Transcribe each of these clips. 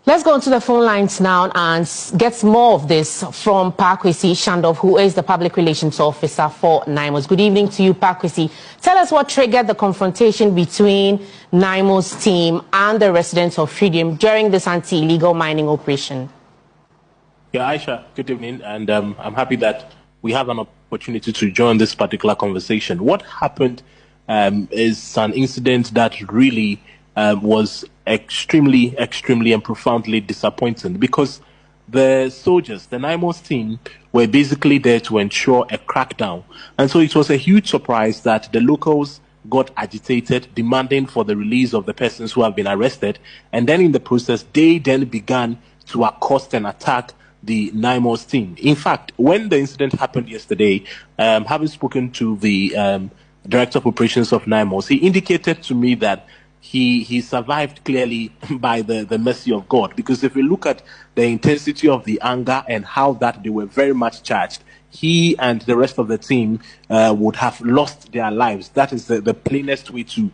Let's go onto the phone lines now and get more of this from Pakwesi Shandov, who is the Public Relations Officer for NIMOS. Good evening to you, Pakwesi. Tell us what triggered the confrontation between NIMOS team and the residents of Hwidiem during this anti-illegal mining operation. Yeah, Aisha, good evening, and I'm happy that we have an opportunity to join this particular conversation. What happened is an incident that really was extremely and profoundly disappointing, because the soldiers, the NIMOS team, were basically there to ensure a crackdown. And so it was a huge surprise that the locals got agitated, demanding for the release of the persons who have been arrested. And then in the process, they then began to accost and attack the NIMOS team. In fact, when the incident happened yesterday, having spoken to the Director of Operations of NIMOS, he indicated to me that he survived clearly by the mercy of God, because if we look at the intensity of the anger and how that they were very much charged, he and the rest of the team would have lost their lives. That is the plainest way to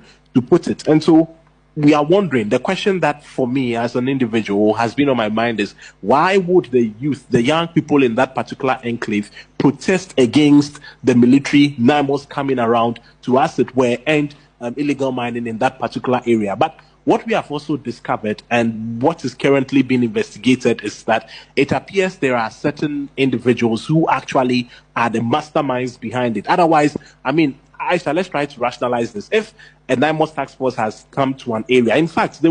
put it. And so we are wondering, the question that for me as an individual has been on my mind is, why would the youth, the young people in that particular enclave, protest against the military NIMOS coming around to, as it were, end illegal mining in that particular area? But what we have also discovered, and what is currently being investigated, is that it appears there are certain individuals who actually are the masterminds behind it. Otherwise, I mean, Aisha, let's try to rationalize this. If a NIMOS task force has come to an area, in fact, that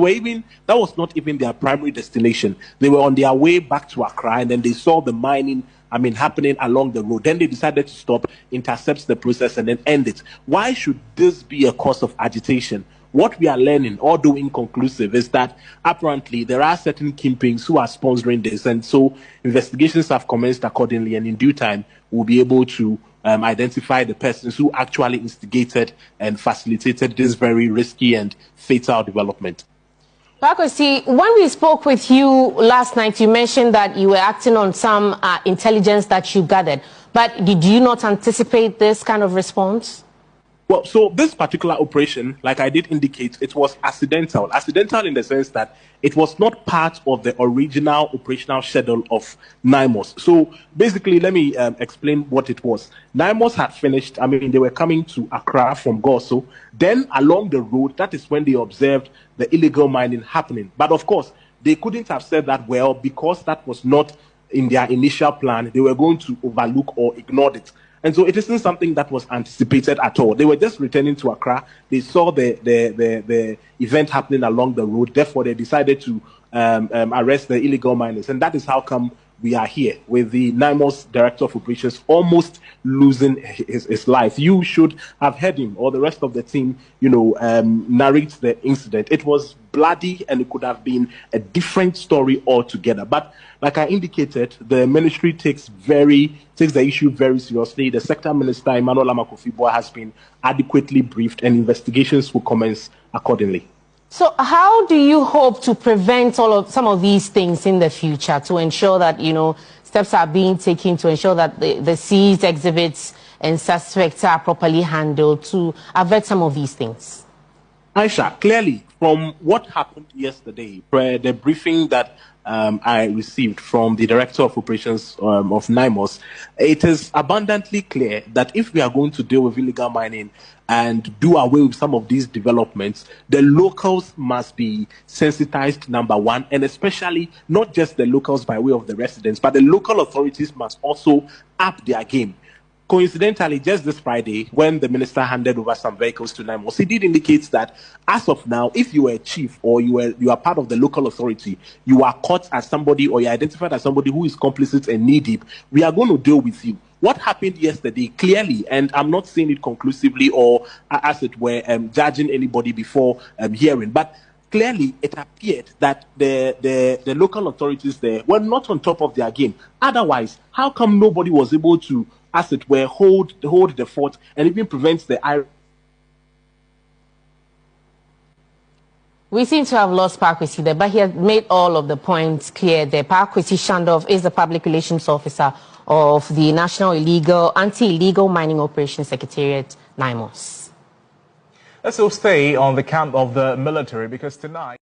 was not even their primary destination. They were on their way back to Accra, and then they saw the mining happening along the road. Then they decided to stop, intercept the process, and then end it. Why should this be a cause of agitation? What we are learning, although inconclusive, is that apparently there are certain kingpins who are sponsoring this, and so investigations have commenced accordingly, and in due time we'll be able to identify the persons who actually instigated and facilitated this very risky and fatal development. Pakwesi, when we spoke with you last night, you mentioned that you were acting on some intelligence that you gathered. But did you not anticipate this kind of response? Well, so this particular operation, like I did indicate, it was accidental. Accidental in the sense that it was not part of the original operational schedule of NIMOS. So basically, let me explain what it was. NIMOS had finished, they were coming to Accra from Goso. Then along the road, that is when they observed the illegal mining happening. But of course, they couldn't have said that well, because that was not in their initial plan. They were going to overlook or ignore it. And so it isn't something that was anticipated at all. They were just returning to Accra. They saw the event happening along the road. Therefore, they decided to arrest the illegal miners. And that is how come we are here with the NIMOS Director of Operations almost losing his life. You should have heard him, or the rest of the team, narrate the incident. It was bloody, and it could have been a different story altogether. But like I indicated, the ministry takes the issue very seriously. The Sector Minister, Emmanuel Amakofi-Boa, has been adequately briefed, and investigations will commence accordingly. So how do you hope to prevent some of these things in the future, to ensure that, steps are being taken to ensure that the seized exhibits and suspects are properly handled to avert some of these things? Aisha, clearly, from what happened yesterday, the briefing that I received from the Director of Operations of NIMOS, it is abundantly clear that if we are going to deal with illegal mining and do away with some of these developments, the locals must be sensitized, number one, and especially not just the locals by way of the residents, but the local authorities must also up their game. coincidentally, just this Friday, when the minister handed over some vehicles to NIMOS, he did indicate that as of now, if you were a chief or you are part of the local authority, you are caught as somebody or you're identified as somebody who is complicit and knee deep, we are going to deal with you. What happened yesterday, clearly, and I'm not saying it conclusively or as it were judging anybody before hearing, but clearly it appeared that the local authorities there were not on top of their game. Otherwise, how come nobody was able to, as it were, hold the fort and even prevent the... We seem to have lost Pakwesi there, but he has made all of the points clear there. Pakwesi Shandov is the public relations officer of the National Anti-Illegal Mining Operations Secretariat, NIMOS. Let's all stay on the camp of the military, because tonight